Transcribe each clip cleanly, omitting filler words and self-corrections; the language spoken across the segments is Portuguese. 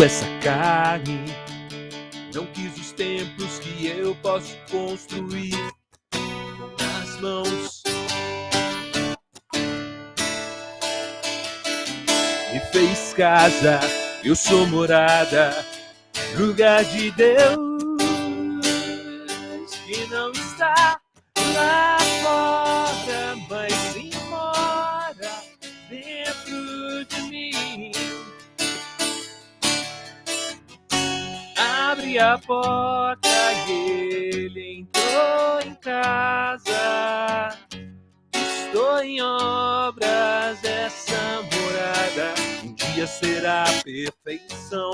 essa carne. Não quis os templos que eu posso construir com as mãos. Me fez casa, eu sou morada, lugar de Deus que não está lá fora, mas sim mora dentro de mim. Abre a porta e ele entrou em casa. Estou em obras, essa morada um dia será perfeição.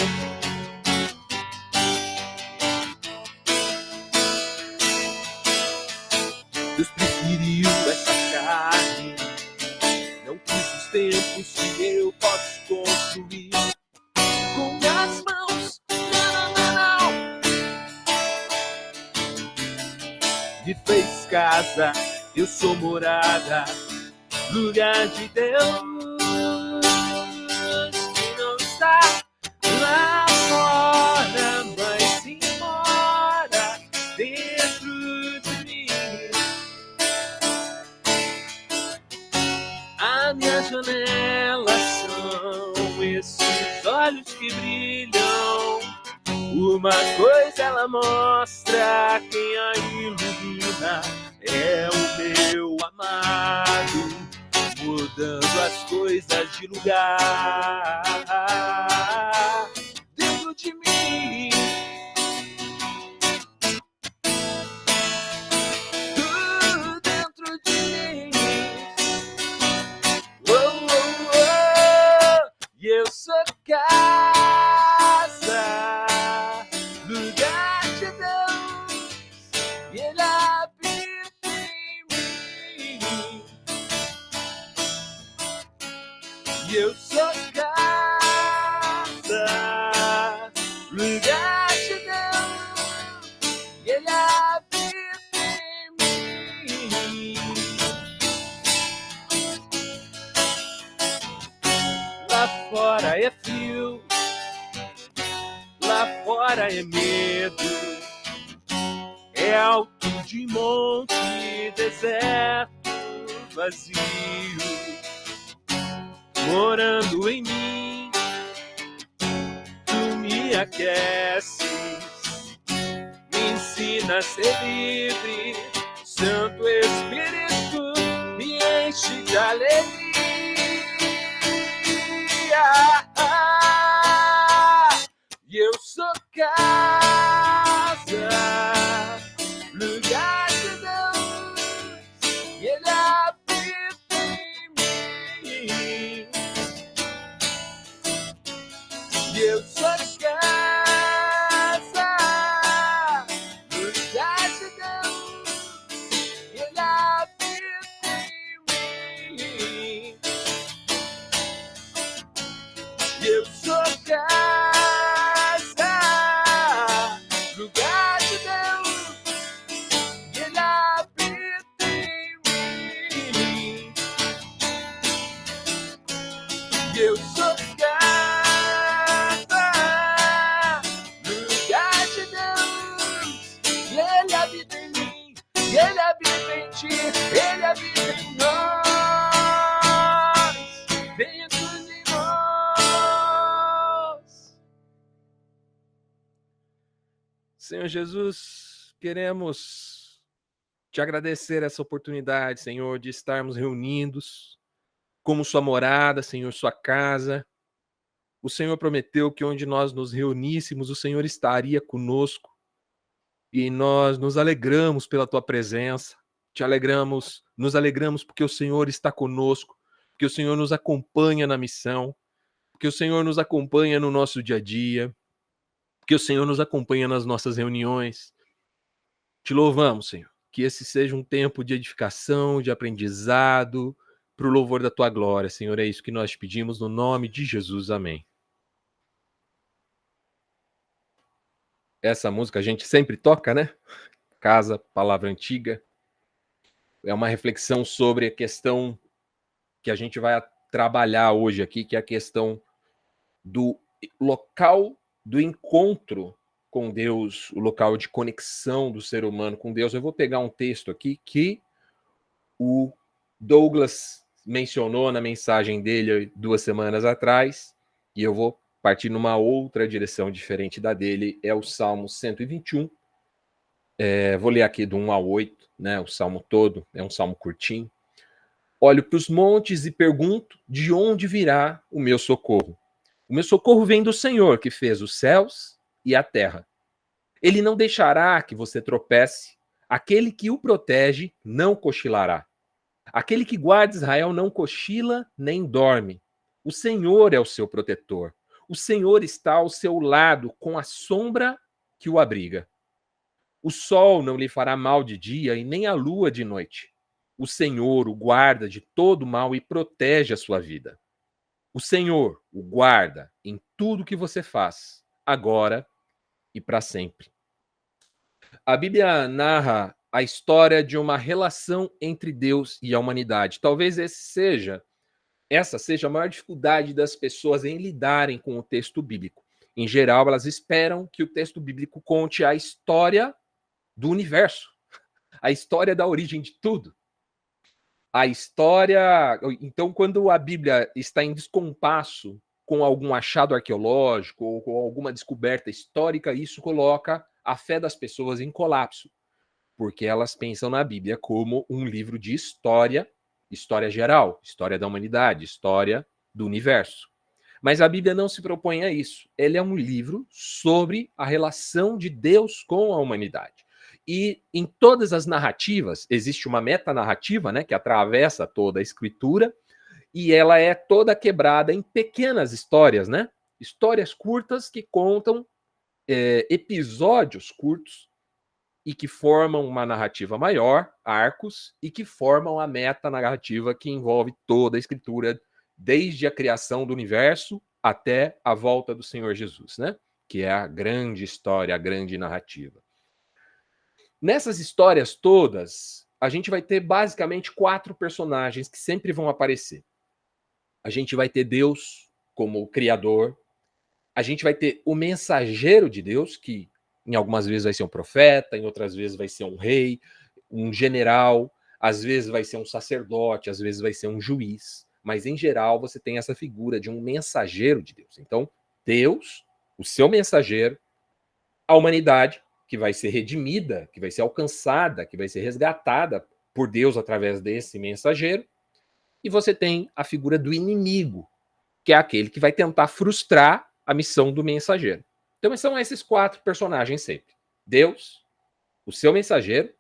Deus preferiu essa carne, não quis os tempos que eu posso construir com as mãos. Não. Me fez casa, eu sou morada, lugar de Deus que não está lá fora, mas sim mora dentro de mim. A minha janela são esses olhos que brilham. Uma coisa ela mostra, quem a ilumina é o meu amado, mudando as coisas de lugar dentro de mim. Tudo dentro de mim. E eu sou casa, lugar de Deus, e Ele habita em mim. E eu sou casa, lugar de Deus, e Ele habita em mim. Lá fora é frio, lá fora é medo, é alto de monte, deserto, vazio. Morando em mim, tu me aqueces, me ensina a ser livre, Santo Espírito me enche de alegria. E eu sou casa, lugar de Deus, e Ele habita em mim. E eu sou casa, lugar de Deus, e Ele habita em mim. E eu sou casa, lugar de Deus, e Ele habita em mim. E eu sou casa, lugar de Deus, e Ele habita em mim, e Ele habita em ti, Ele habita em nós, dentro de nós. Senhor Jesus, queremos te agradecer essa oportunidade, Senhor, de estarmos reunidos como sua morada, Senhor, sua casa. O Senhor prometeu que onde nós nos reuníssemos, o Senhor estaria conosco. E nós nos alegramos pela tua presença. Nos alegramos porque o Senhor está conosco, porque o Senhor nos acompanha na missão, porque o Senhor nos acompanha no nosso dia a dia, porque o Senhor nos acompanha nas nossas reuniões. Te louvamos, Senhor, que esse seja um tempo de edificação, de aprendizado, para o louvor da tua glória, Senhor. É isso que nós te pedimos no nome de Jesus. Amém. Essa música a gente sempre toca, né? Casa, palavra antiga. É uma reflexão sobre a questão que a gente vai trabalhar hoje aqui, que é a questão do local do encontro com Deus, o local de conexão do ser humano com Deus. Eu vou pegar um texto aqui que o Douglas mencionou na mensagem dele 2 semanas atrás, e eu vou partir numa outra direção diferente da dele, é o Salmo 121. Vou ler aqui do 1 ao 8, né, o salmo todo, é um salmo curtinho. Olho para os montes e pergunto, de onde virá o meu socorro? O meu socorro vem do Senhor, que fez os céus e a terra. Ele não deixará que você tropece. Aquele que o protege não cochilará. Aquele que guarda Israel não cochila nem dorme. O Senhor é o seu protetor. O Senhor está ao seu lado com a sombra que o abriga. O sol não lhe fará mal de dia e nem a lua de noite. O Senhor o guarda de todo mal e protege a sua vida. O Senhor o guarda em tudo que você faz, agora e para sempre. A Bíblia narra a história de uma relação entre Deus e a humanidade. Talvez essa seja a maior dificuldade das pessoas em lidarem com o texto bíblico. Em geral, elas esperam que o texto bíblico conte a história do universo, a história da origem de tudo. A história. Então, quando a Bíblia está em descompasso com algum achado arqueológico ou com alguma descoberta histórica, isso coloca a fé das pessoas em colapso, porque elas pensam na Bíblia como um livro de história, história geral, história da humanidade, história do universo. Mas a Bíblia não se propõe a isso. Ela é um livro sobre a relação de Deus com a humanidade. E em todas as narrativas, existe uma metanarrativa, né, que atravessa toda a escritura, e ela é toda quebrada em pequenas histórias, né? Histórias curtas que contam episódios curtos e que formam uma narrativa maior, arcos, e que formam a metanarrativa que envolve toda a escritura, desde a criação do universo até a volta do Senhor Jesus, né? Que é a grande história, a grande narrativa. Nessas histórias todas, a gente vai ter basicamente 4 personagens que sempre vão aparecer. A gente vai ter Deus como o criador, a gente vai ter o mensageiro de Deus, que em algumas vezes vai ser um profeta, em outras vezes vai ser um rei, um general, às vezes vai ser um sacerdote, às vezes vai ser um juiz, mas em geral você tem essa figura de um mensageiro de Deus. Então, Deus, o seu mensageiro, a humanidade, que vai ser redimida, que vai ser alcançada, que vai ser resgatada por Deus através desse mensageiro, e você tem a figura do inimigo, que é aquele que vai tentar frustrar a missão do mensageiro. Então são esses 4 personagens sempre. Deus, o seu mensageiro,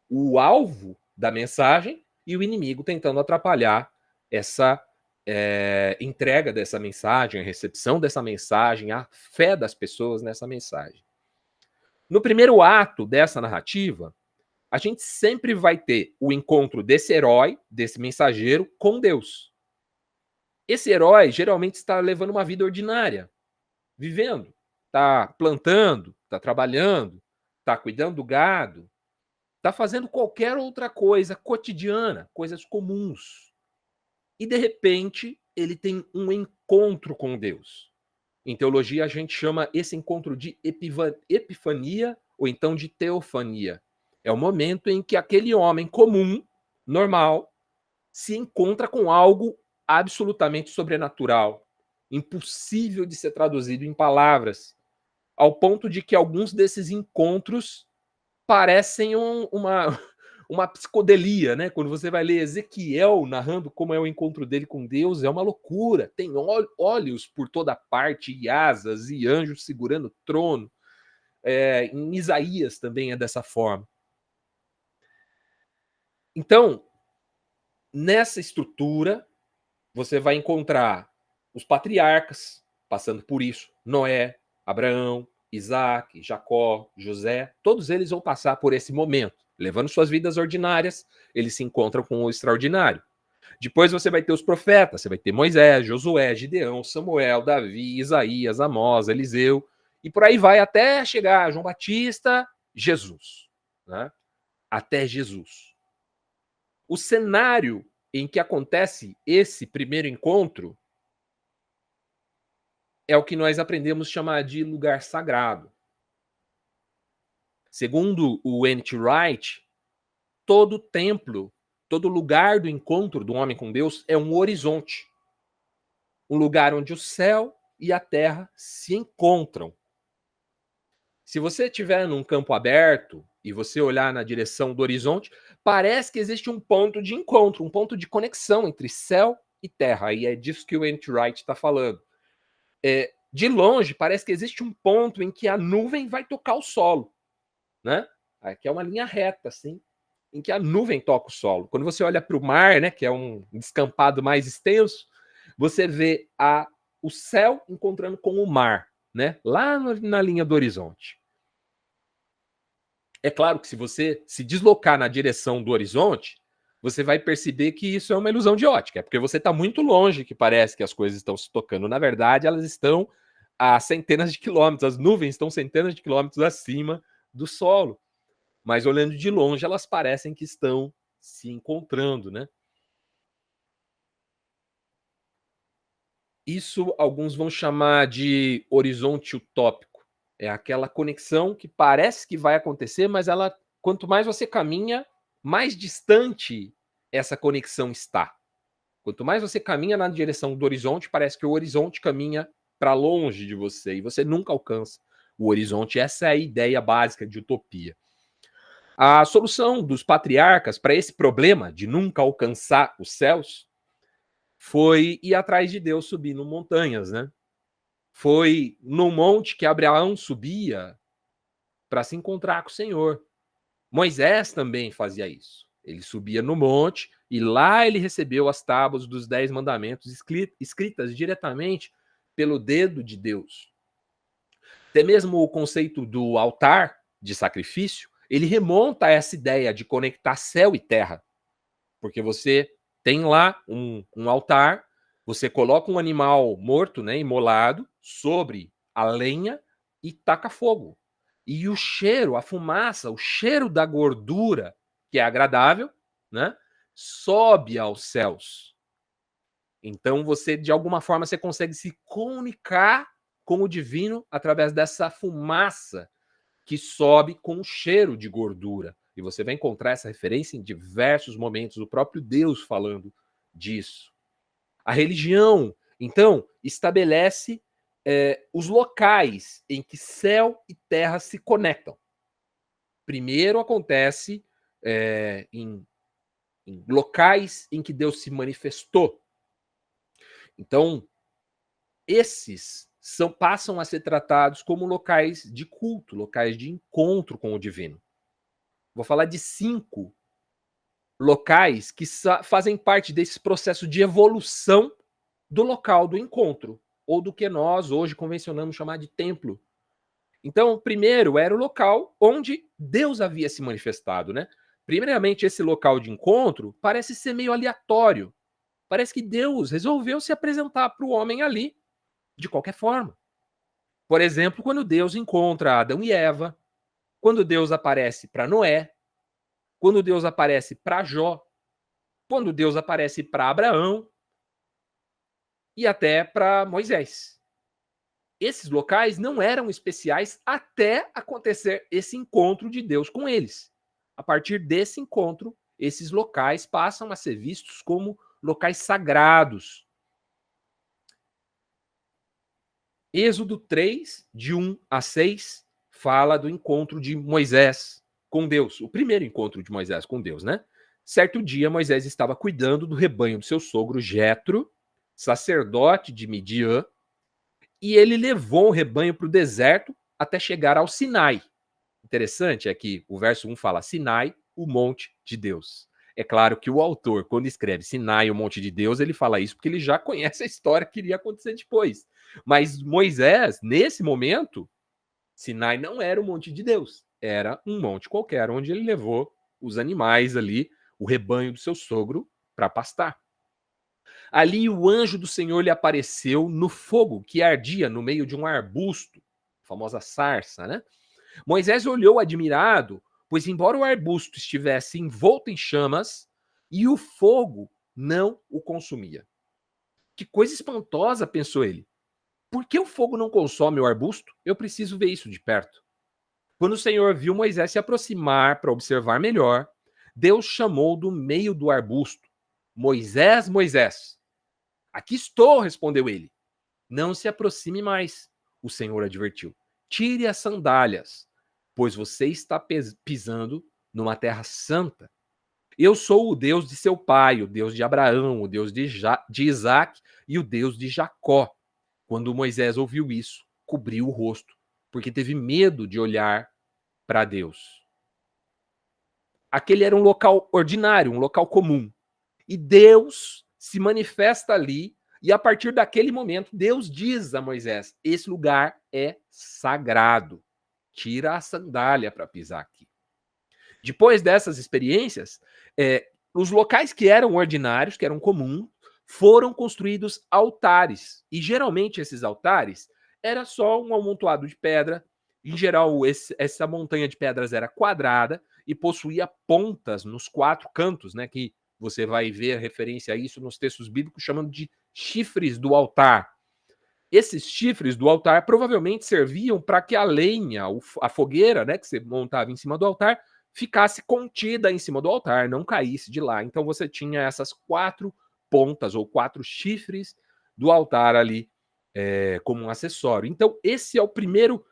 o alvo da mensagem e o inimigo tentando atrapalhar essa entrega dessa mensagem, a recepção dessa mensagem, a fé das pessoas nessa mensagem. No primeiro ato dessa narrativa, a gente sempre vai ter o encontro desse herói, desse mensageiro, com Deus. Esse herói geralmente está levando uma vida ordinária, vivendo, está plantando, está trabalhando, está cuidando do gado, está fazendo qualquer outra coisa cotidiana, coisas comuns. E de repente ele tem um encontro com Deus. Em teologia a gente chama esse encontro de epifania ou então de teofania. É o momento em que aquele homem comum, normal, se encontra com algo absolutamente sobrenatural, impossível de ser traduzido em palavras, ao ponto de que alguns desses encontros parecem uma psicodelia, né? Quando você vai ler Ezequiel narrando como é o encontro dele com Deus, é uma loucura. Tem olhos por toda parte, e asas, e anjos segurando o trono. Em Isaías também é dessa forma. Então, nessa estrutura, você vai encontrar os patriarcas passando por isso. Noé, Abraão, Isaac, Jacó, José, todos eles vão passar por esse momento. Levando suas vidas ordinárias, eles se encontram com o extraordinário. Depois você vai ter os profetas, você vai ter Moisés, Josué, Gideão, Samuel, Davi, Isaías, Amós, Eliseu, e por aí vai até chegar João Batista, Jesus, né? Até Jesus. O cenário em que acontece esse primeiro encontro é o que nós aprendemos chamar de lugar sagrado. Segundo o N.T. Wright, todo templo, todo lugar do encontro do homem com Deus é um horizonte. Um lugar onde o céu e a terra se encontram. Se você estiver num campo aberto e você olhar na direção do horizonte, parece que existe um ponto de encontro, um ponto de conexão entre céu e terra. E é disso que o N.T. Wright está falando. De longe, parece que existe um ponto em que a nuvem vai tocar o solo, né? Aqui é uma linha reta, assim, em que a nuvem toca o solo. Quando você olha para o mar, né, que é um descampado mais extenso, você vê o céu encontrando com o mar, né, lá na linha do horizonte. É claro que se você se deslocar na direção do horizonte, você vai perceber que isso é uma ilusão de ótica, porque você está muito longe que parece que as coisas estão se tocando. Na verdade, elas estão a centenas de quilômetros, as nuvens estão centenas de quilômetros acima do solo. Mas olhando de longe, elas parecem que estão se encontrando, né? Isso alguns vão chamar de horizonte utópico. É aquela conexão que parece que vai acontecer, mas ela, quanto mais você caminha, mais distante essa conexão está. Quanto mais você caminha na direção do horizonte, parece que o horizonte caminha para longe de você e você nunca alcança o horizonte. Essa é a ideia básica de utopia. A solução dos patriarcas para esse problema de nunca alcançar os céus foi ir atrás de Deus subindo montanhas, né? Foi no monte que Abraão subia para se encontrar com o Senhor. Moisés também fazia isso. Ele subia no monte e lá ele recebeu as tábuas dos 10 mandamentos escritas diretamente pelo dedo de Deus. Até mesmo o conceito do altar de sacrifício, ele remonta a essa ideia de conectar céu e terra. Porque você tem lá um altar, você coloca um animal morto, né, imolado, sobre a lenha e taca fogo. E o cheiro, a fumaça, o cheiro da gordura, que é agradável, né, sobe aos céus. Então você, de alguma forma, você consegue se comunicar com o divino através dessa fumaça que sobe com o cheiro de gordura. E você vai encontrar essa referência em diversos momentos, o próprio Deus falando disso. A religião, então, estabelece os locais em que céu e terra se conectam. Primeiro acontece em locais em que Deus se manifestou. Então, esses passam a ser tratados como locais de culto, locais de encontro com o divino. Vou falar de 5 locais que fazem parte desse processo de evolução do local do encontro, ou do que nós hoje convencionamos chamar de templo. Então, primeiro era o local onde Deus havia se manifestado, né? Primeiramente, esse local de encontro parece ser meio aleatório. Parece que Deus resolveu se apresentar para o homem ali, de qualquer forma. Por exemplo, quando Deus encontra Adão e Eva, quando Deus aparece para Noé, quando Deus aparece para Jó, quando Deus aparece para Abraão e até para Moisés. Esses locais não eram especiais até acontecer esse encontro de Deus com eles. A partir desse encontro, esses locais passam a ser vistos como locais sagrados. Êxodo 3, de 1 a 6, fala do encontro de Moisés com Deus, o primeiro encontro de Moisés com Deus, né? Certo dia, Moisés estava cuidando do rebanho do seu sogro Jetro, sacerdote de Midian, e ele levou o rebanho para o deserto até chegar ao Sinai. Interessante é que o verso 1 fala Sinai, o monte de Deus. É claro que o autor, quando escreve Sinai, o monte de Deus, ele fala isso porque ele já conhece a história que iria acontecer depois. Mas Moisés, nesse momento, Sinai não era o monte de Deus, era um monte qualquer, onde ele levou os animais ali, o rebanho do seu sogro, para pastar. Ali o anjo do Senhor lhe apareceu no fogo que ardia no meio de um arbusto, a famosa sarça, né? Moisés olhou admirado, pois embora o arbusto estivesse envolto em chamas, e o fogo não o consumia. Que coisa espantosa, pensou ele. Por que o fogo não consome o arbusto? Eu preciso ver isso de perto. Quando o Senhor viu Moisés se aproximar para observar melhor, Deus chamou do meio do arbusto: Moisés, Moisés. Aqui estou, respondeu ele. Não se aproxime mais, o Senhor advertiu. Tire as sandálias, pois você está pisando numa terra santa. Eu sou o Deus de seu pai, o Deus de Abraão, o Deus de Isaac e o Deus de Jacó. Quando Moisés ouviu isso, cobriu o rosto, porque teve medo de olhar para Deus. Aquele era um local ordinário, um local comum. E Deus se manifesta ali, e a partir daquele momento, Deus diz a Moisés: esse lugar é sagrado. Tira a sandália para pisar aqui. Depois dessas experiências, os locais que eram ordinários, que eram comuns, foram construídos altares. E geralmente esses altares era só um amontoado de pedra. Em geral, essa montanha de pedras era quadrada e possuía pontas nos 4 cantos, né? Que você vai ver referência a isso nos textos bíblicos, chamando de chifres do altar. Esses chifres do altar provavelmente serviam para que a lenha, a fogueira, né, que você montava em cima do altar, ficasse contida em cima do altar, não caísse de lá. Então você tinha essas 4 pontas ou 4 chifres do altar ali como um acessório. Então esse é o primeiro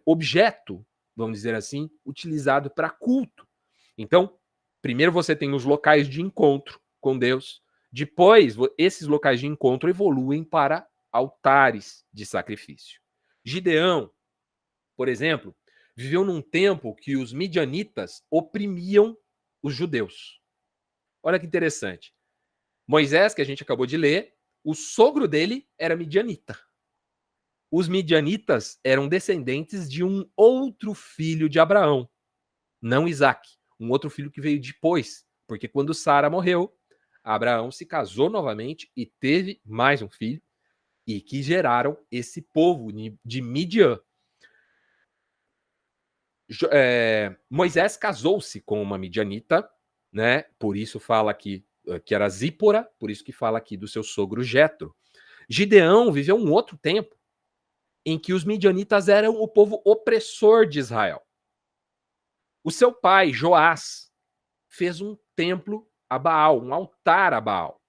objeto, vamos dizer assim, utilizado para culto. Então, primeiro você tem os locais de encontro com Deus, depois esses locais de encontro evoluem para altares de sacrifício. Gideão, por exemplo, viveu num tempo que os midianitas oprimiam os judeus. Olha que interessante. Moisés, que a gente acabou de ler, o sogro dele era midianita. Os midianitas eram descendentes de um outro filho de Abraão, não Isaac, um outro filho que veio depois, porque quando Sara morreu, Abraão se casou novamente e teve mais um filho, e que geraram esse povo de Midian. Moisés casou-se com uma midianita, né? Por isso fala aqui que era Zípora, por isso que fala aqui do seu sogro Jetro. Gideão viveu um outro tempo em que os midianitas eram o povo opressor de Israel. O seu pai, Joás, fez um templo a Baal, um altar a Baal.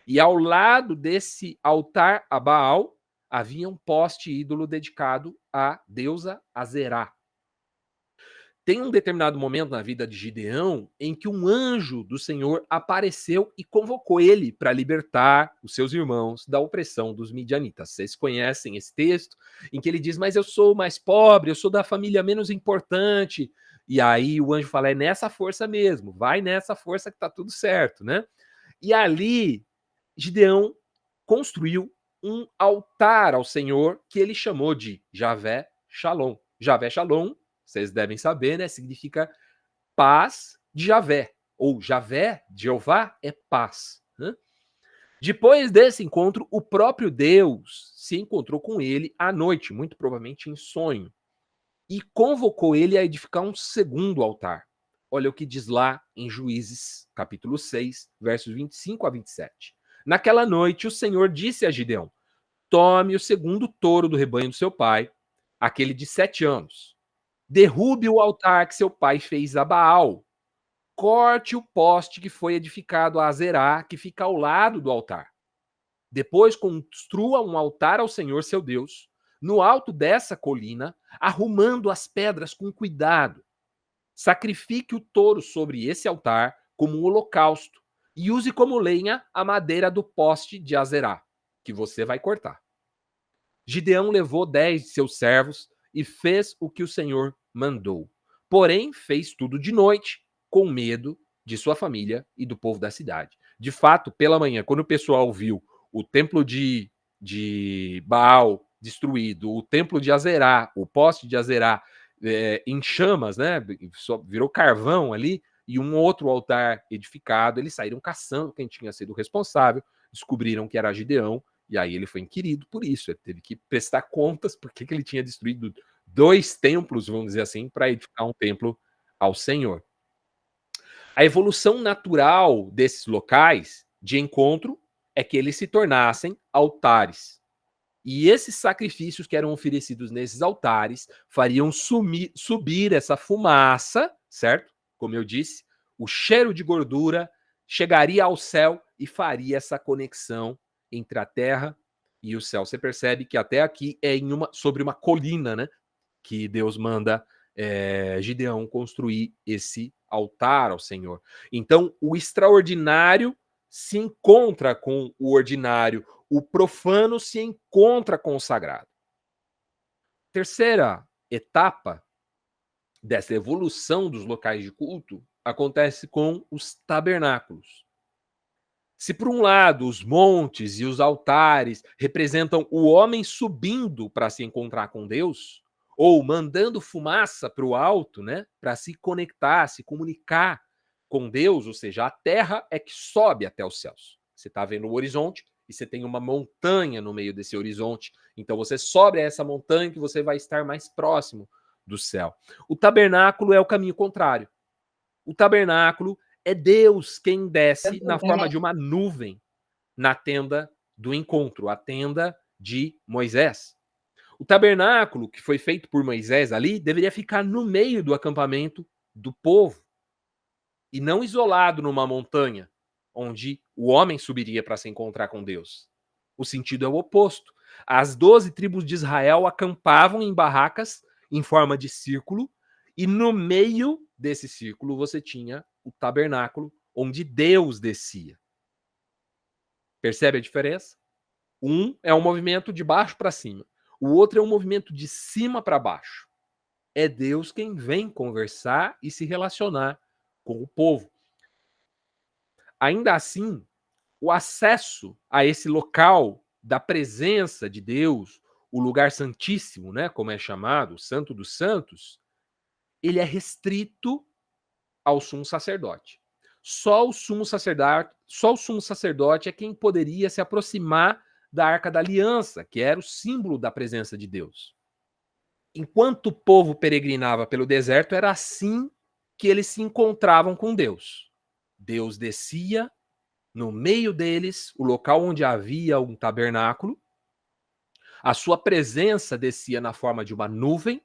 E ao lado desse altar a Baal havia um poste ídolo dedicado à deusa Azerá. Tem um determinado momento na vida de Gideão em que um anjo do Senhor apareceu e convocou ele para libertar os seus irmãos da opressão dos midianitas. Vocês conhecem esse texto em que ele diz: mas eu sou mais pobre, eu sou da família menos importante. E aí o anjo fala: é nessa força mesmo, vai nessa força que tá tudo certo, né? E ali Gideão construiu um altar ao Senhor que ele chamou de Javé Shalom. Javé Shalom, vocês devem saber, né? Significa paz de Javé. Ou Javé, Jeová, é paz. Né? Depois desse encontro, o próprio Deus se encontrou com ele à noite, muito provavelmente em sonho, e convocou ele a edificar um segundo altar. Olha o que diz lá em Juízes, capítulo 6, versos 25 a 27. Naquela noite, o Senhor disse a Gideão: tome o segundo touro do rebanho do seu pai, aquele de 7 anos. Derrube o altar que seu pai fez a Baal. Corte o poste que foi edificado a Azerá, que fica ao lado do altar. Depois construa um altar ao Senhor seu Deus, no alto dessa colina, arrumando as pedras com cuidado. Sacrifique o touro sobre esse altar como um holocausto e use como lenha a madeira do poste de Azerá, que você vai cortar. Gideão levou 10 de seus servos e fez o que o Senhor mandou. Porém, fez tudo de noite, com medo de sua família e do povo da cidade. De fato, pela manhã, quando o pessoal viu o templo de Baal destruído, o templo de Azerá, o poste de Azerá em chamas, né? Virou carvão ali, e um outro altar edificado, eles saíram caçando quem tinha sido responsável, descobriram que era Gideão, e aí ele foi inquirido por isso, ele teve que prestar contas porque que ele tinha destruído 2 templos, vamos dizer assim, para edificar um templo ao Senhor. A evolução natural desses locais de encontro é que eles se tornassem altares. E esses sacrifícios que eram oferecidos nesses altares fariam subir essa fumaça, certo? Como eu disse, o cheiro de gordura chegaria ao céu e faria essa conexão entre a terra e o céu. Você percebe que até aqui é sobre uma colina, né? Que Deus manda Gideão construir esse altar ao Senhor. Então, o extraordinário se encontra com o ordinário, o profano se encontra com o sagrado. Terceira etapa dessa evolução dos locais de culto acontece com os tabernáculos. Se, por um lado, os montes e os altares representam o homem subindo para se encontrar com Deus, ou mandando fumaça para o alto, né, para se conectar, se comunicar com Deus, ou seja, a terra é que sobe até os céus. Você está vendo o horizonte e você tem uma montanha no meio desse horizonte, então você sobe a essa montanha que você vai estar mais próximo do céu. O tabernáculo é o caminho contrário. O tabernáculo é Deus quem desce na forma de uma nuvem na tenda do encontro, a tenda de Moisés. O tabernáculo que foi feito por Moisés ali deveria ficar no meio do acampamento do povo e não isolado numa montanha onde o homem subiria para se encontrar com Deus. O sentido é o oposto. As 12 tribos de Israel acampavam em barracas em forma de círculo e no meio desse círculo você tinha o tabernáculo onde Deus descia. Percebe a diferença? Um é um movimento de baixo para cima. O outro é um movimento de cima para baixo. É Deus quem vem conversar e se relacionar com o povo. Ainda assim, o acesso a esse local da presença de Deus, o lugar santíssimo, né, como é chamado, o Santo dos Santos, ele é restrito ao sumo sacerdote. Só o sumo sacerdote é quem poderia se aproximar da Arca da Aliança, que era o símbolo da presença de Deus. Enquanto o povo peregrinava pelo deserto, era assim que eles se encontravam com Deus. Deus descia no meio deles, o local onde havia um tabernáculo, a sua presença descia na forma de uma nuvem,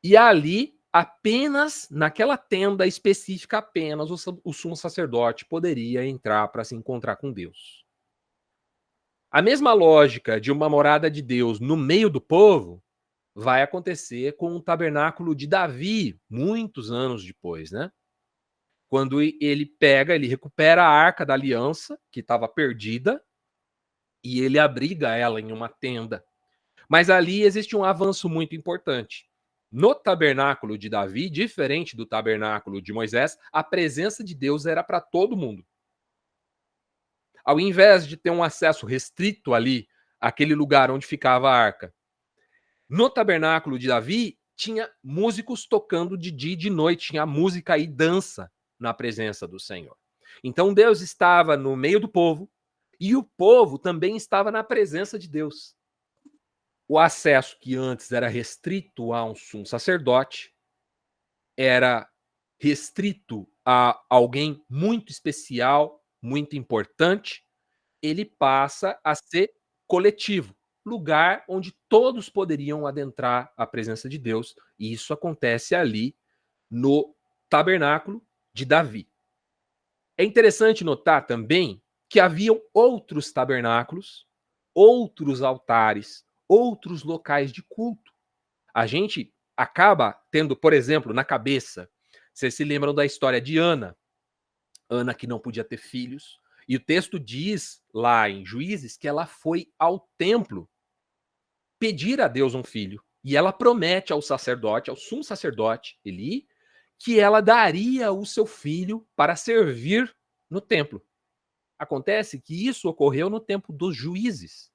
e ali, apenas naquela tenda específica, apenas o sumo sacerdote poderia entrar para se encontrar com Deus. A mesma lógica de uma morada de Deus no meio do povo vai acontecer com o tabernáculo de Davi, muitos anos depois, né? Quando ele recupera a Arca da Aliança, que estava perdida, e ele abriga ela em uma tenda. Mas ali existe um avanço muito importante. No tabernáculo de Davi, diferente do tabernáculo de Moisés, a presença de Deus era para todo mundo. Ao invés de ter um acesso restrito ali, aquele lugar onde ficava a arca, no tabernáculo de Davi, tinha músicos tocando de dia e de noite, tinha música e dança na presença do Senhor. Então Deus estava no meio do povo e o povo também estava na presença de Deus. O acesso que antes era restrito a um sumo sacerdote, era restrito a alguém muito especial, muito importante, ele passa a ser coletivo, lugar onde todos poderiam adentrar a presença de Deus, e isso acontece ali no tabernáculo de Davi. É interessante notar também que haviam outros tabernáculos, outros altares, outros locais de culto. A gente acaba tendo, por exemplo, na cabeça, vocês se lembram da história de Ana, Ana que não podia ter filhos, e o texto diz lá em Juízes que ela foi ao templo pedir a Deus um filho, e ela promete ao sacerdote, ao sumo sacerdote Eli, que ela daria o seu filho para servir no templo. Acontece que isso ocorreu no tempo dos Juízes,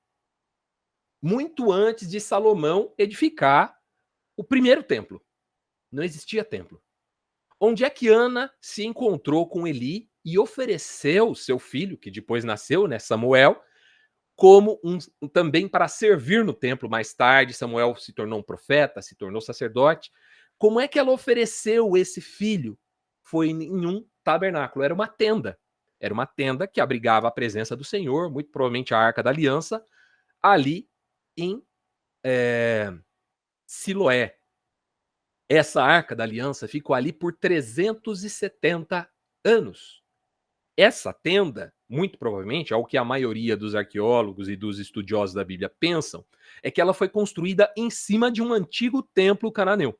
muito antes de Salomão edificar o primeiro templo. Não existia templo. Onde é que Ana se encontrou com Eli e ofereceu seu filho, que depois nasceu, né, Samuel, como também para servir no templo. Mais tarde, Samuel se tornou um profeta, se tornou sacerdote. Como é que ela ofereceu esse filho? Foi em um tabernáculo, era uma tenda. Era uma tenda que abrigava a presença do Senhor, muito provavelmente a Arca da Aliança, ali em Siloé. Essa Arca da Aliança ficou ali por 370 anos. Essa tenda, muito provavelmente, ao que a maioria dos arqueólogos e dos estudiosos da Bíblia pensam, é que ela foi construída em cima de um antigo templo cananeu.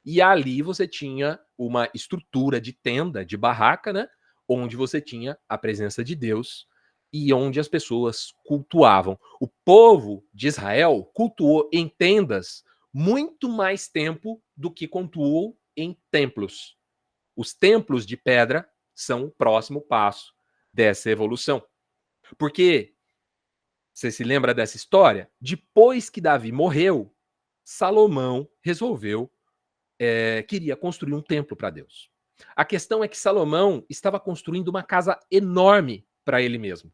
E ali você tinha uma estrutura de tenda, de barraca, né? Onde você tinha a presença de Deus e onde as pessoas cultuavam. O povo de Israel cultuou em tendas muito mais tempo do que cultuou em templos. Os templos de pedra são o próximo passo dessa evolução. Porque, você se lembra dessa história? Depois que Davi morreu, Salomão resolveu, queria construir um templo para Deus. A questão é que Salomão estava construindo uma casa enorme para ele mesmo.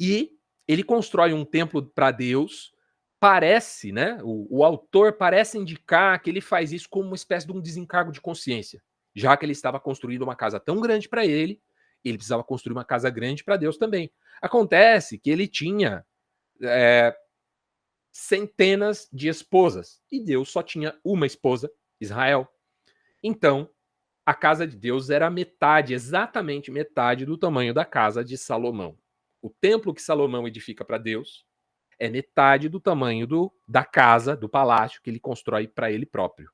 E ele constrói um templo para Deus, parece, né? O autor parece indicar que ele faz isso como uma espécie de um desencargo de consciência, já que ele estava construindo uma casa tão grande para ele precisava construir uma casa grande para Deus também. Acontece que ele tinha centenas de esposas e Deus só tinha uma esposa, Israel. Então, a casa de Deus era metade, exatamente metade do tamanho da casa de Salomão. O templo que Salomão edifica para Deus é metade do tamanho da casa, do palácio que ele constrói para ele próprio.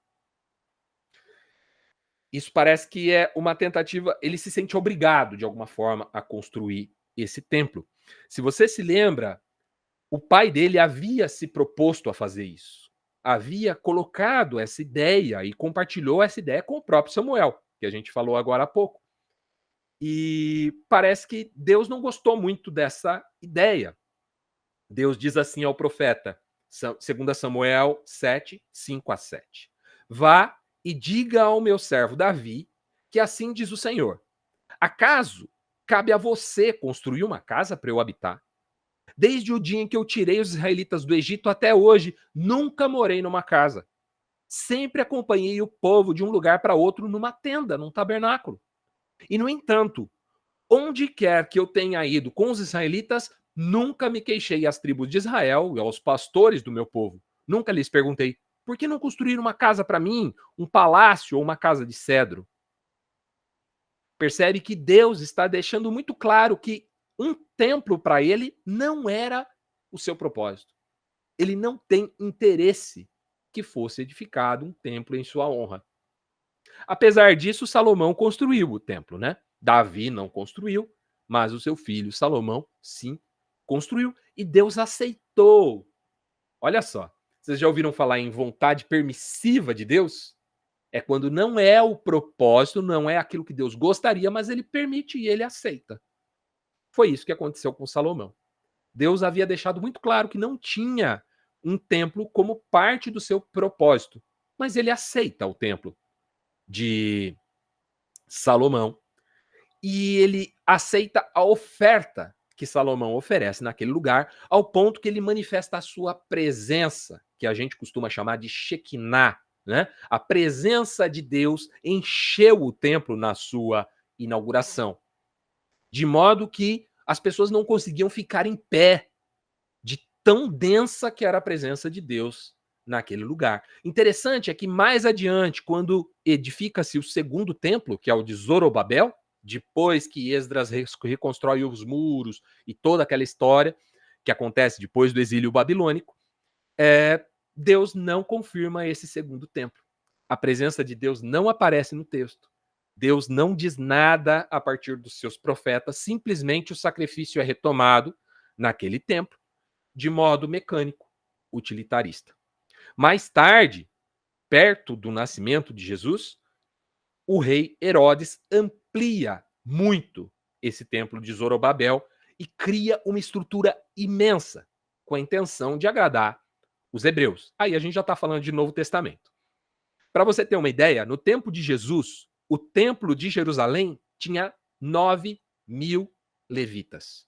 Isso parece que é uma tentativa, ele se sente obrigado, de alguma forma, a construir esse templo. Se você se lembra, o pai dele havia se proposto a fazer isso. Havia colocado essa ideia e compartilhou essa ideia com o próprio Samuel, que a gente falou agora há pouco. E parece que Deus não gostou muito dessa ideia. Deus diz assim ao profeta, 2 Samuel 7, 5-7. Vá e diga ao meu servo Davi que assim diz o Senhor. Acaso cabe a você construir uma casa para eu habitar? Desde o dia em que eu tirei os israelitas do Egito até hoje, nunca morei numa casa. Sempre acompanhei o povo de um lugar para outro numa tenda, num tabernáculo. E, no entanto, onde quer que eu tenha ido com os israelitas, nunca me queixei às tribos de Israel e aos pastores do meu povo. Nunca lhes perguntei, por que não construir uma casa para mim, um palácio ou uma casa de cedro? Percebe que Deus está deixando muito claro que um templo para ele não era o seu propósito. Ele não tem interesse que fosse edificado um templo em sua honra. Apesar disso, Salomão construiu o templo, né? Davi não construiu, mas o seu filho Salomão sim construiu e Deus aceitou. Olha só, vocês já ouviram falar em vontade permissiva de Deus? É quando não é o propósito, não é aquilo que Deus gostaria, mas ele permite e ele aceita. Foi isso que aconteceu com Salomão. Deus havia deixado muito claro que não tinha um templo como parte do seu propósito, mas ele aceita o templo de Salomão e ele aceita a oferta que Salomão oferece naquele lugar, ao ponto que ele manifesta a sua presença, que a gente costuma chamar de Shekinah, né? A presença de Deus encheu o templo na sua inauguração, de modo que as pessoas não conseguiam ficar em pé, de tão densa que era a presença de Deus naquele lugar. Interessante é que mais adiante, quando edifica-se o segundo templo, que é o de Zorobabel, depois que Esdras reconstrói os muros e toda aquela história que acontece depois do exílio babilônico, Deus não confirma esse segundo templo. A presença de Deus não aparece no texto. Deus não diz nada a partir dos seus profetas, simplesmente o sacrifício é retomado naquele templo, de modo mecânico, utilitarista. Mais tarde, perto do nascimento de Jesus, o rei Herodes amplia muito esse templo de Zorobabel e cria uma estrutura imensa com a intenção de agradar os hebreus. Aí a gente já está falando de Novo Testamento. Para você ter uma ideia, no tempo de Jesus, o templo de Jerusalém tinha 9.000 levitas.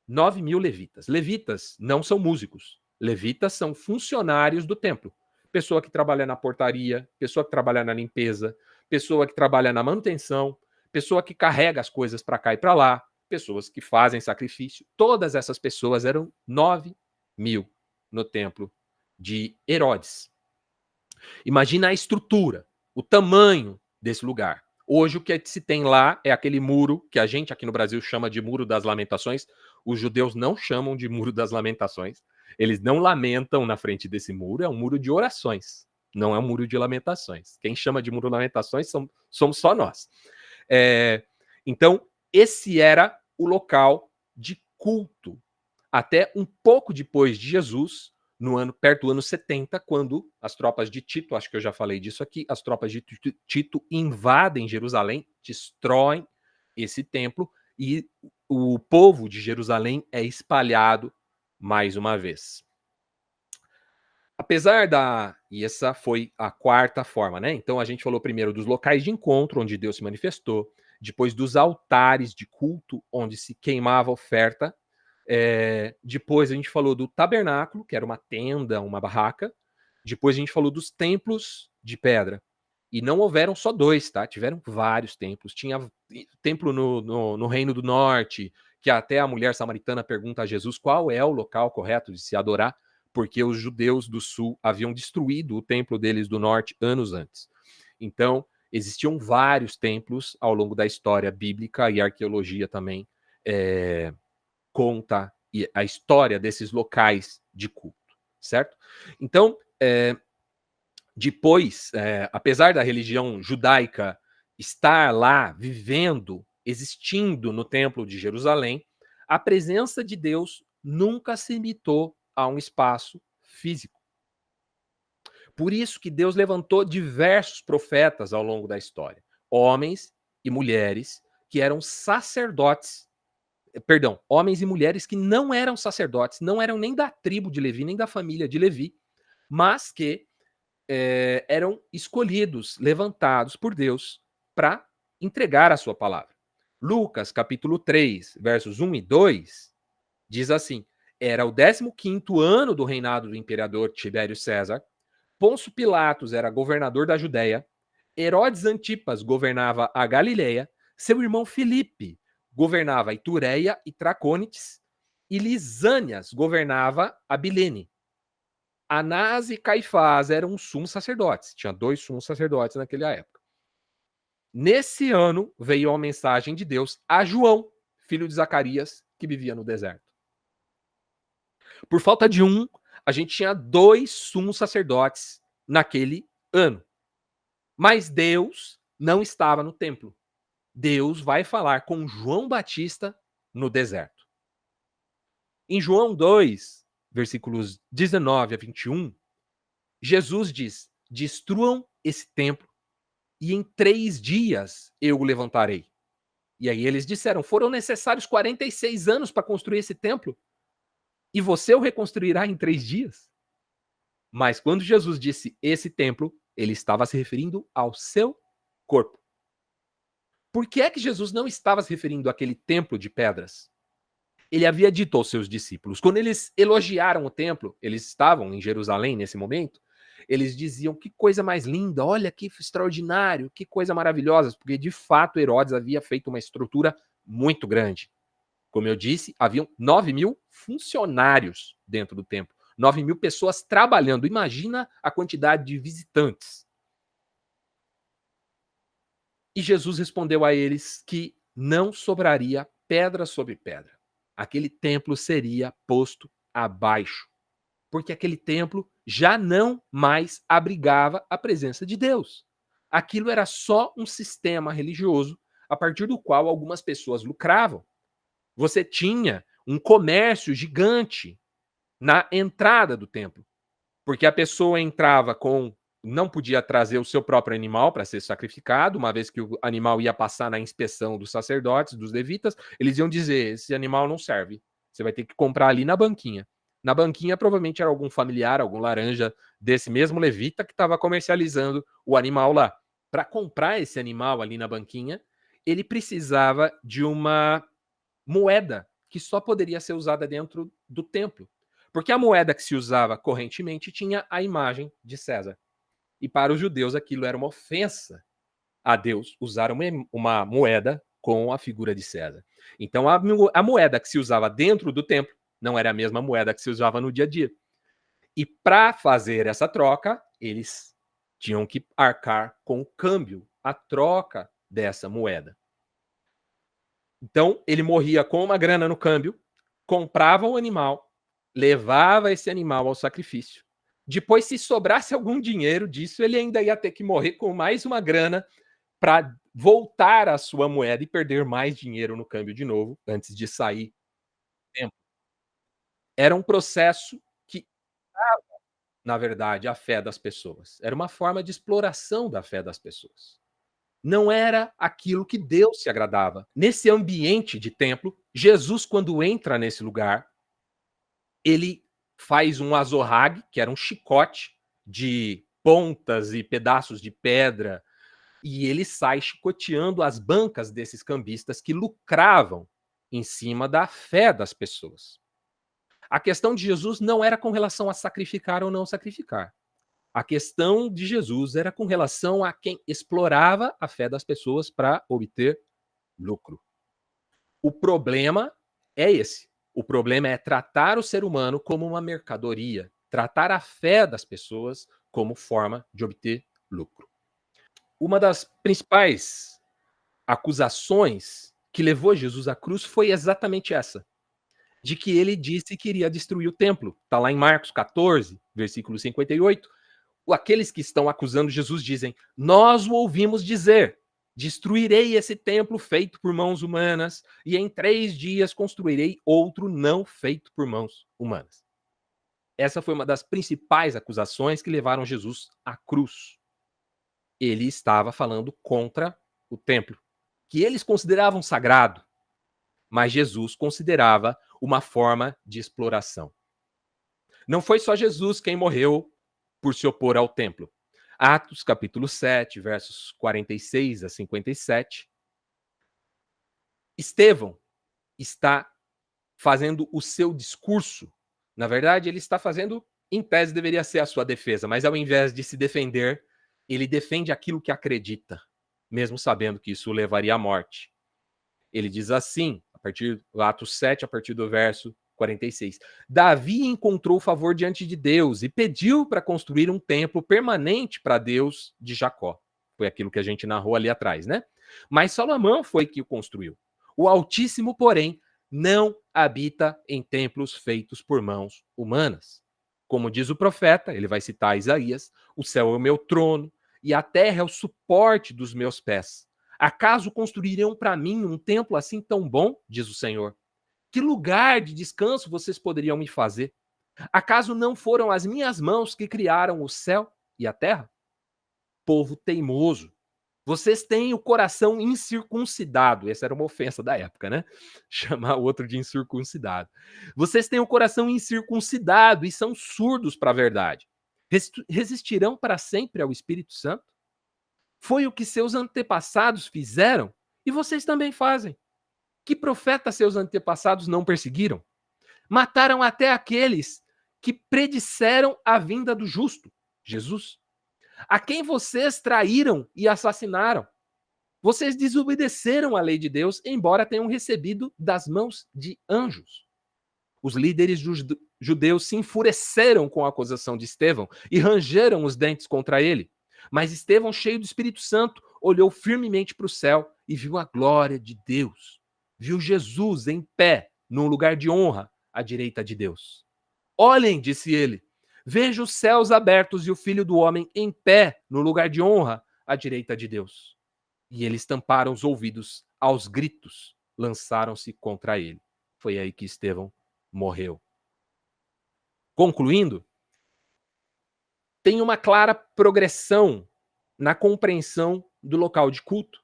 9.000 levitas. Levitas não são músicos. Levitas são funcionários do templo. Pessoa que trabalha na portaria, pessoa que trabalha na limpeza, pessoa que trabalha na manutenção, pessoa que carrega as coisas para cá e para lá, pessoas que fazem sacrifício. Todas essas pessoas eram 9.000 no templo de Herodes. Imagina a estrutura, o tamanho desse lugar. Hoje o que se tem lá é aquele muro que a gente aqui no Brasil chama de Muro das Lamentações. Os judeus não chamam de Muro das Lamentações. Eles não lamentam na frente desse muro, é um muro de orações, não é um muro de lamentações. Quem chama de Muro de Lamentações somos só nós. Então, esse era o local de culto. Até um pouco depois de Jesus, perto do ano 70, quando as tropas de Tito, acho que eu já falei disso aqui, as tropas de Tito invadem Jerusalém, destroem esse templo e o povo de Jerusalém é espalhado mais uma vez. Apesar e essa foi a quarta forma, né? Então a gente falou primeiro dos locais de encontro onde Deus se manifestou, depois dos altares de culto onde se queimava oferta, depois a gente falou do tabernáculo, que era uma tenda, uma barraca, depois a gente falou dos templos de pedra. E não houveram só 2, tá? Tiveram vários templos. Tinha templo no Reino do Norte, que até a mulher samaritana pergunta a Jesus qual é o local correto de se adorar, porque os judeus do sul haviam destruído o templo deles do norte anos antes. Então, existiam vários templos ao longo da história bíblica, e a arqueologia também conta a história desses locais de culto, certo? Então, depois, apesar da religião judaica estar lá, vivendo, existindo no Templo de Jerusalém, a presença de Deus nunca se limitou a um espaço físico. Por isso que Deus levantou diversos profetas ao longo da história, homens e mulheres que eram sacerdotes, homens e mulheres que não eram sacerdotes, não eram nem da tribo de Levi, nem da família de Levi, mas que eram escolhidos, levantados por Deus para entregar a sua palavra. Lucas, capítulo 3, versos 1 e 2, diz assim: era o 15º ano do reinado do imperador Tibério César, Pôncio Pilatos era governador da Judéia, Herodes Antipas governava a Galileia, seu irmão Filipe governava Itureia e Tracônites, e Lisânias governava a Bilene. Anás e Caifás eram sumos sacerdotes. Tinha 2 sumos sacerdotes naquela época. Nesse ano veio a mensagem de Deus a João, filho de Zacarias, que vivia no deserto. Por falta de um, a gente tinha 2 sumos sacerdotes naquele ano. Mas Deus não estava no templo. Deus vai falar com João Batista no deserto. Em João 2, versículos 19 a 21, Jesus diz: destruam esse templo e em 3 dias eu o levantarei. E aí eles disseram: foram necessários 46 anos para construir esse templo e você o reconstruirá em 3 dias? Mas quando Jesus disse esse templo, ele estava se referindo ao seu corpo. Por que é que Jesus não estava se referindo àquele templo de pedras? Ele havia dito aos seus discípulos, quando eles elogiaram o templo, eles estavam em Jerusalém nesse momento, eles diziam: que coisa mais linda, olha que extraordinário, que coisa maravilhosa, porque de fato Herodes havia feito uma estrutura muito grande. Como eu disse, haviam 9.000 funcionários dentro do templo, 9.000 pessoas trabalhando. Imagina a quantidade de visitantes. E Jesus respondeu a eles que não sobraria pedra sobre pedra. Aquele templo seria posto abaixo, porque aquele templo já não mais abrigava a presença de Deus. Aquilo era só um sistema religioso a partir do qual algumas pessoas lucravam. Você tinha um comércio gigante na entrada do templo, porque a pessoa entrava não podia trazer o seu próprio animal para ser sacrificado, uma vez que o animal ia passar na inspeção dos sacerdotes, dos levitas, eles iam dizer: esse animal não serve, você vai ter que comprar ali na banquinha. Na banquinha provavelmente era algum familiar, algum laranja desse mesmo levita que estava comercializando o animal lá. Para comprar esse animal ali na banquinha, ele precisava de uma moeda que só poderia ser usada dentro do templo, porque a moeda que se usava correntemente tinha a imagem de César. E para os judeus aquilo era uma ofensa a Deus, usar uma moeda com a figura de César. Então, a moeda que se usava dentro do templo não era a mesma moeda que se usava no dia a dia. E para fazer essa troca, eles tinham que arcar com o câmbio, a troca dessa moeda. Então, ele morria com uma grana no câmbio, comprava o animal, levava esse animal ao sacrifício. Depois, se sobrasse algum dinheiro disso, ele ainda ia ter que morrer com mais uma grana para voltar à sua moeda e perder mais dinheiro no câmbio de novo, antes de sair. Era um processo que, na verdade, a fé das pessoas. Era uma forma de exploração da fé das pessoas. Não era aquilo que Deus se agradava. Nesse ambiente de templo, Jesus, quando entra nesse lugar, ele faz um azorrague, que era um chicote de pontas e pedaços de pedra, e ele sai chicoteando as bancas desses cambistas que lucravam em cima da fé das pessoas. A questão de Jesus não era com relação a sacrificar ou não sacrificar. A questão de Jesus era com relação a quem explorava a fé das pessoas para obter lucro. O problema é esse. O problema é tratar o ser humano como uma mercadoria, tratar a fé das pessoas como forma de obter lucro. Uma das principais acusações que levou Jesus à cruz foi exatamente essa, de que ele disse que iria destruir o templo. Está lá em Marcos 14, versículo 58. Aqueles que estão acusando Jesus dizem: nós o ouvimos dizer, destruirei esse templo feito por mãos humanas, e em 3 dias construirei outro não feito por mãos humanas. Essa foi uma das principais acusações que levaram Jesus à cruz. Ele estava falando contra o templo, que eles consideravam sagrado, mas Jesus considerava uma forma de exploração. Não foi só Jesus quem morreu por se opor ao templo. Atos capítulo 7, versos 46 a 57. Estevão está fazendo o seu discurso. Na verdade, ele está fazendo, em tese, deveria ser a sua defesa, mas ao invés de se defender, ele defende aquilo que acredita, mesmo sabendo que isso o levaria à morte. Ele diz assim, a partir do Atos 7, a partir do verso 46. Davi encontrou favor diante de Deus e pediu para construir um templo permanente para Deus de Jacó. Foi aquilo que a gente narrou ali atrás, né? Mas Salomão foi que o construiu. O Altíssimo, porém, não habita em templos feitos por mãos humanas. Como diz o profeta, ele vai citar Isaías: o céu é o meu trono e a terra é o suporte dos meus pés. Acaso construiriam para mim um templo assim tão bom? Diz o Senhor. Que lugar de descanso vocês poderiam me fazer? Acaso não foram as minhas mãos que criaram o céu e a terra? Povo teimoso. Vocês têm o coração incircuncidado. Essa era uma ofensa da época, né? Chamar o outro de incircuncidado. Vocês têm o coração incircuncidado e são surdos para a verdade. Resistirão para sempre ao Espírito Santo? Foi o que seus antepassados fizeram e vocês também fazem. Que profeta seus antepassados não perseguiram? Mataram até aqueles que predisseram a vinda do justo, Jesus. A quem vocês traíram e assassinaram. Vocês desobedeceram à lei de Deus, embora tenham recebido das mãos de anjos. Os líderes judeus se enfureceram com a acusação de Estevão e rangeram os dentes contra ele. Mas Estevão, cheio do Espírito Santo, olhou firmemente para o céu e viu a glória de Deus. Viu Jesus em pé, num lugar de honra, à direita de Deus. Olhem, disse ele, vejo os céus abertos e o Filho do Homem em pé, no lugar de honra, à direita de Deus. E eles tamparam os ouvidos aos gritos, lançaram-se contra ele. Foi aí que Estevão morreu. Concluindo, tem uma clara progressão na compreensão do local de culto.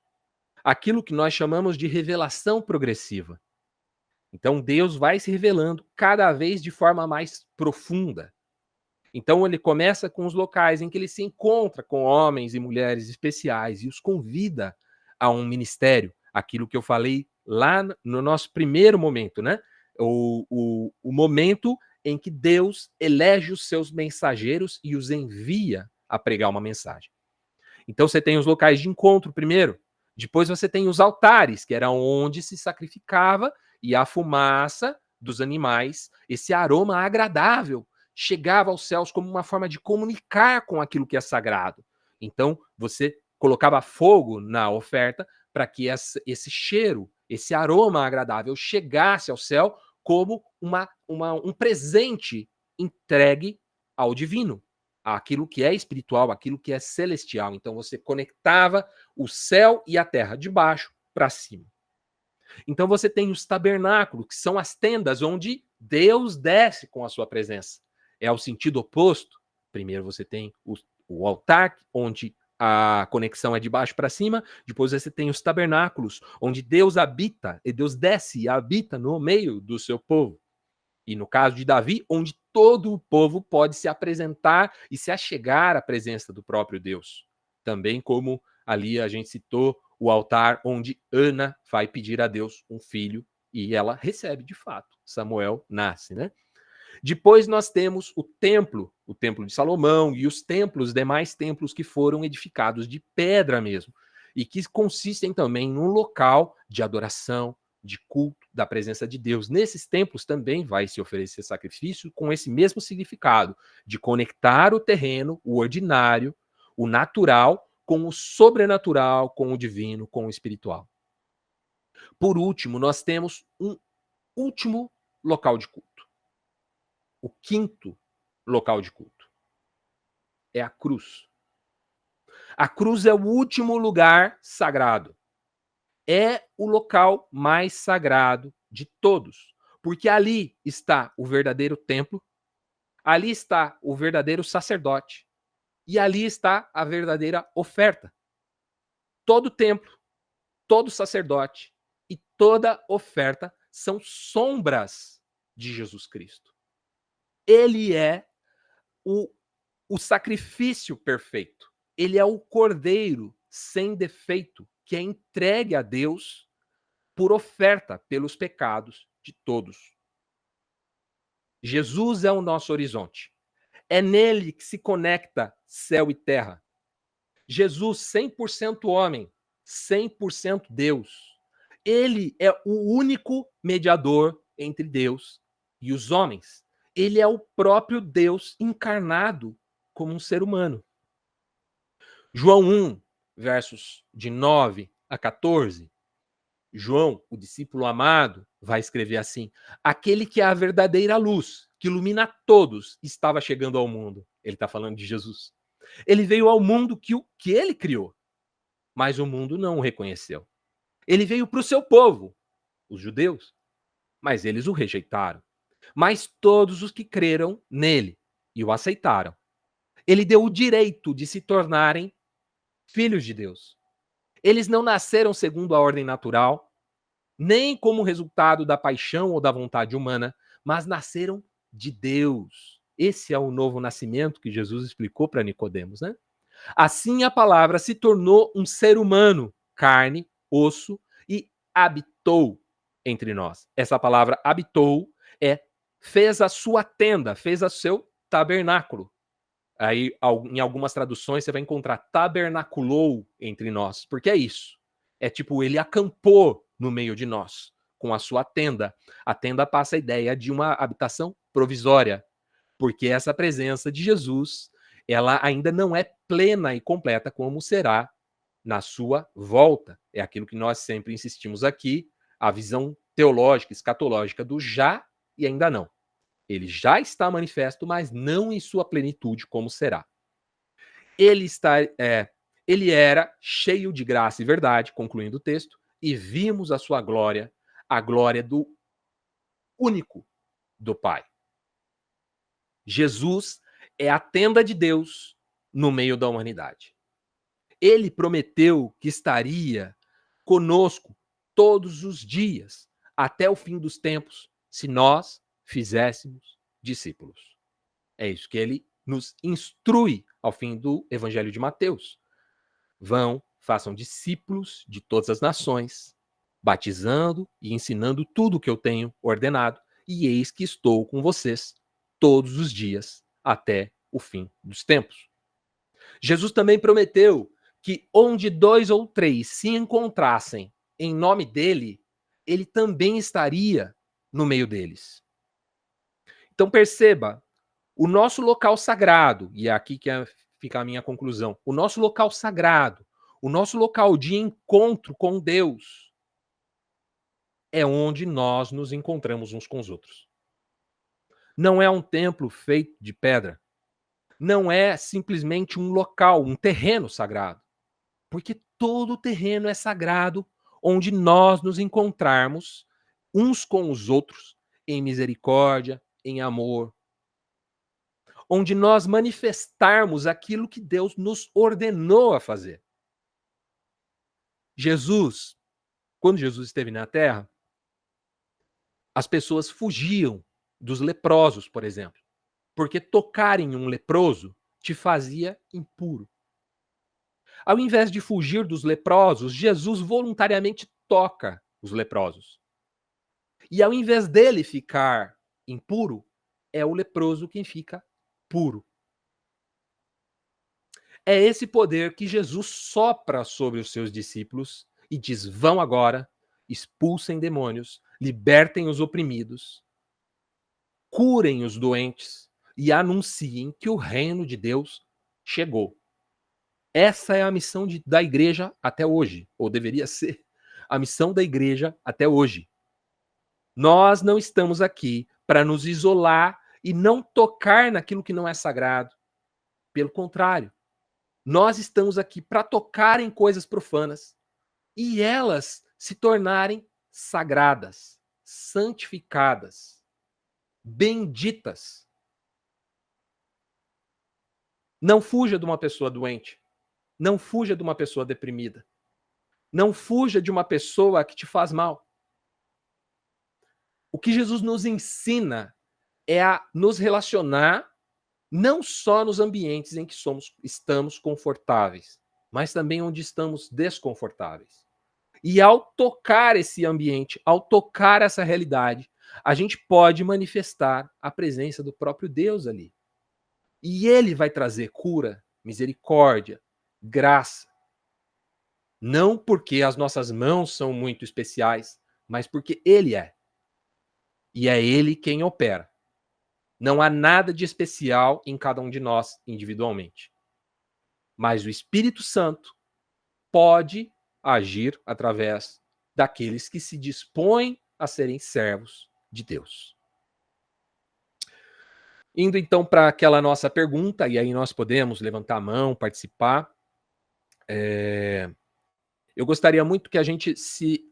Aquilo que nós chamamos de revelação progressiva. Então, Deus vai se revelando cada vez de forma mais profunda. Então, ele começa com os locais em que ele se encontra com homens e mulheres especiais e os convida a um ministério. Aquilo que eu falei lá no nosso primeiro momento, né? O momento em que Deus elege os seus mensageiros e os envia a pregar uma mensagem. Então, você tem os locais de encontro primeiro. Depois você tem os altares, que era onde se sacrificava, e a fumaça dos animais, esse aroma agradável, chegava aos céus como uma forma de comunicar com aquilo que é sagrado. Então, você colocava fogo na oferta para que esse cheiro, esse aroma agradável chegasse ao céu como um presente entregue ao divino, aquilo que é espiritual, aquilo que é celestial. Então você conectava o céu e a terra, de baixo para cima. Então você tem os tabernáculos, que são as tendas onde Deus desce com a sua presença. É o sentido oposto. Primeiro você tem o altar, onde a conexão é de baixo para cima. Depois você tem os tabernáculos, onde Deus habita, e Deus desce e habita no meio do seu povo. E no caso de Davi, onde todo o povo pode se apresentar e se achegar à presença do próprio Deus. Também como ali a gente citou o altar onde Ana vai pedir a Deus um filho e ela recebe de fato. Samuel nasce, né? Depois nós temos o templo de Salomão e os templos, demais templos que foram edificados de pedra mesmo, e que consistem também num local de adoração, de culto da presença de Deus. Nesses templos também vai se oferecer sacrifício com esse mesmo significado, de conectar o terreno, o ordinário, o natural, com o sobrenatural, com o divino, com o espiritual. Por último, nós temos um último local de culto. O quinto local de culto é a cruz. A cruz é o último lugar sagrado. É o local mais sagrado de todos, porque ali está o verdadeiro templo, ali está o verdadeiro sacerdote e ali está a verdadeira oferta. Todo templo, todo sacerdote e toda oferta são sombras de Jesus Cristo. Ele é o sacrifício perfeito. Ele é o cordeiro sem defeito que é entregue a Deus por oferta pelos pecados de todos. Jesus é o nosso horizonte. É nele que se conecta céu e terra. Jesus, 100% homem, 100% Deus. Ele é o único mediador entre Deus e os homens. Ele é o próprio Deus encarnado como um ser humano. João 1, versos de 9 a 14, João, o discípulo amado, vai escrever assim: aquele que é a verdadeira luz, que ilumina todos, estava chegando ao mundo. Ele está falando de Jesus. Ele veio ao mundo que ele criou, mas o mundo não o reconheceu. Ele veio para o seu povo, os judeus, mas eles o rejeitaram. Mas todos os que creram nele e o aceitaram, ele deu o direito de se tornarem filhos de Deus. Eles não nasceram segundo a ordem natural, nem como resultado da paixão ou da vontade humana, mas nasceram de Deus. Esse é o novo nascimento que Jesus explicou para Nicodemos, né? Assim a palavra se tornou um ser humano, carne, osso, e habitou entre nós. Essa palavra habitou fez a sua tenda, fez o seu tabernáculo. Aí, em algumas traduções, você vai encontrar tabernaculou entre nós, porque é isso. É tipo, ele acampou no meio de nós, com a sua tenda. A tenda passa a ideia de uma habitação provisória, porque essa presença de Jesus, ela ainda não é plena e completa como será na sua volta. É aquilo que nós sempre insistimos aqui, a visão teológica, escatológica do já e ainda não. Ele já está manifesto, mas não em sua plenitude como será. Ele era cheio de graça e verdade, concluindo o texto, e vimos a sua glória, a glória do único do Pai. Jesus é a tenda de Deus no meio da humanidade. Ele prometeu que estaria conosco todos os dias, até o fim dos tempos, se nós fizéssemos discípulos. É isso que ele nos instrui ao fim do Evangelho de Mateus. Vão, façam discípulos de todas as nações, batizando e ensinando tudo o que eu tenho ordenado, e eis que estou com vocês todos os dias até o fim dos tempos. Jesus também prometeu que onde 2 ou 3 se encontrassem em nome dele, ele também estaria no meio deles. Então perceba, o nosso local sagrado, e é aqui que fica a minha conclusão, o nosso local sagrado, o nosso local de encontro com Deus, é onde nós nos encontramos uns com os outros. Não é um templo feito de pedra. Não é simplesmente um local, um terreno sagrado. Porque todo terreno é sagrado onde nós nos encontrarmos uns com os outros em misericórdia, em amor. Onde nós manifestarmos aquilo que Deus nos ordenou a fazer. Jesus, quando Jesus esteve na terra, as pessoas fugiam dos leprosos, por exemplo. Porque tocar em um leproso te fazia impuro. Ao invés de fugir dos leprosos, Jesus voluntariamente toca os leprosos. E ao invés dele ficar impuro, é o leproso quem fica puro. É esse poder que Jesus sopra sobre os seus discípulos e diz: vão agora, expulsem demônios, libertem os oprimidos, curem os doentes e anunciem que o reino de Deus chegou. Essa é a missão da igreja até hoje, ou deveria ser a missão da igreja até hoje. Nós não estamos aqui para nos isolar e não tocar naquilo que não é sagrado. Pelo contrário, nós estamos aqui para tocar em coisas profanas e elas se tornarem sagradas, santificadas, benditas. Não fuja de uma pessoa doente. Não fuja de uma pessoa deprimida. Não fuja de uma pessoa que te faz mal. O que Jesus nos ensina é a nos relacionar não só nos ambientes em que estamos confortáveis, mas também onde estamos desconfortáveis. E ao tocar esse ambiente, ao tocar essa realidade, a gente pode manifestar a presença do próprio Deus ali. E ele vai trazer cura, misericórdia, graça. Não porque as nossas mãos são muito especiais, mas porque ele é. E é ele quem opera. Não há nada de especial em cada um de nós individualmente. Mas o Espírito Santo pode agir através daqueles que se dispõem a serem servos de Deus. Indo então para aquela nossa pergunta, e aí nós podemos levantar a mão, participar. Eu gostaria muito que a gente se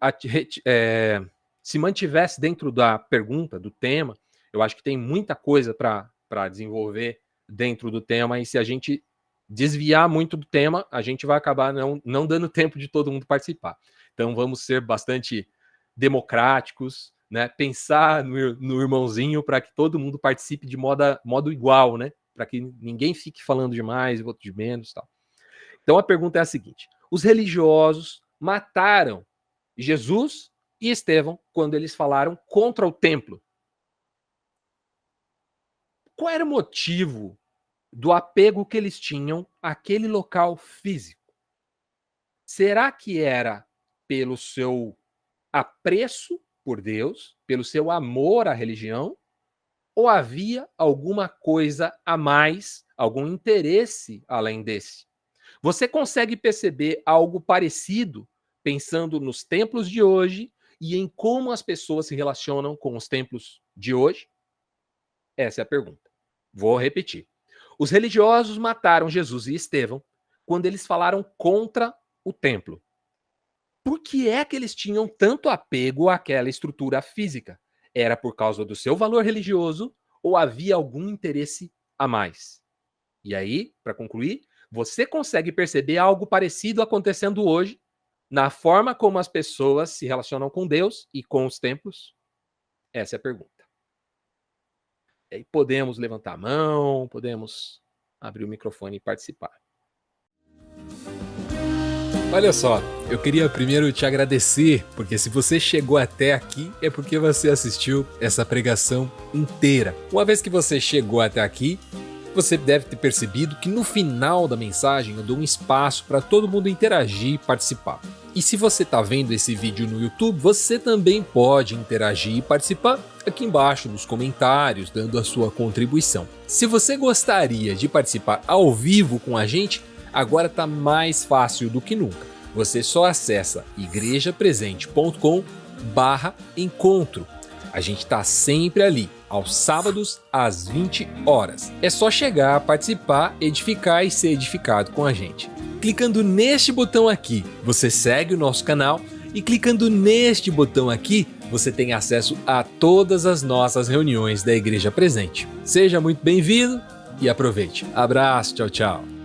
mantivesse dentro da pergunta, do tema. Eu acho que tem muita coisa para desenvolver dentro do tema, e se a gente desviar muito do tema, a gente vai acabar não dando tempo de todo mundo participar. Então vamos ser bastante democráticos, né? Pensar no irmãozinho para que todo mundo participe de modo igual, né? Para que ninguém fique falando demais e outro de menos, tal. Então a pergunta é a seguinte: os religiosos mataram Jesus e Estevão quando eles falaram contra o templo. Qual era o motivo do apego que eles tinham àquele local físico? Será que era pelo seu apreço por Deus, pelo seu amor à religião, ou havia alguma coisa a mais, algum interesse além desse? Você consegue perceber algo parecido pensando nos templos de hoje e em como as pessoas se relacionam com os templos de hoje? Essa é a pergunta. Vou repetir. Os religiosos mataram Jesus e Estevão quando eles falaram contra o templo. Por que é que eles tinham tanto apego àquela estrutura física? Era por causa do seu valor religioso ou havia algum interesse a mais? E aí, para concluir, você consegue perceber algo parecido acontecendo hoje na forma como as pessoas se relacionam com Deus e com os templos? Essa é a pergunta. E aí podemos levantar a mão, podemos abrir o microfone e participar. Olha só, eu queria primeiro te agradecer, porque se você chegou até aqui, é porque você assistiu essa pregação inteira. Uma vez que você chegou até aqui, Você deve ter percebido que no final da mensagem eu dou um espaço para todo mundo interagir e participar. E se você está vendo esse vídeo no YouTube, você também pode interagir e participar aqui embaixo nos comentários, dando a sua contribuição. Se você gostaria de participar ao vivo com a gente, agora está mais fácil do que nunca. Você só acessa igrejapresente.com/encontro. A gente está sempre ali, aos sábados, às 20 horas. É só chegar, participar, edificar e ser edificado com a gente. Clicando neste botão aqui, você segue o nosso canal e clicando neste botão aqui, você tem acesso a todas as nossas reuniões da Igreja Presente. Seja muito bem-vindo e aproveite. Abraço, tchau, tchau.